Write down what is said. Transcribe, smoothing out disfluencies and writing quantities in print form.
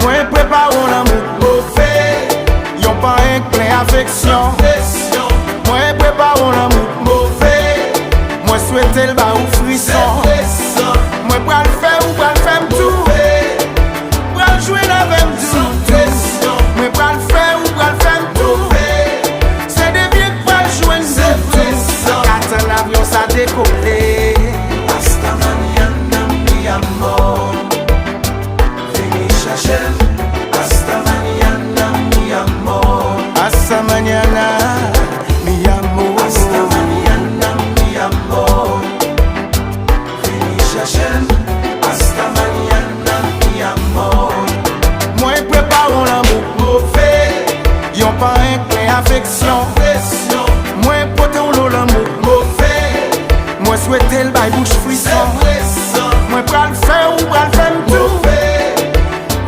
Moi prépare un amour mauvais, yon pas un plein affection. Moi prépare un amour mauvais, moi souhaite le bas ou frisson. Moi pral faire ou pral faire tout, pral jouer avec tout. Moi pral faire ou pral faire tout, c'est des vieux qui pral jouer tout. Quand un avion ça décollé, hasta mañana mi amor, vení chercher. Hasta mañana mi amor, hasta mañana mi amor, hasta mañana mi amor, vení chercher. Hasta mañana mi amor. moi prépare un amour mauvais, yon pas un plein affection.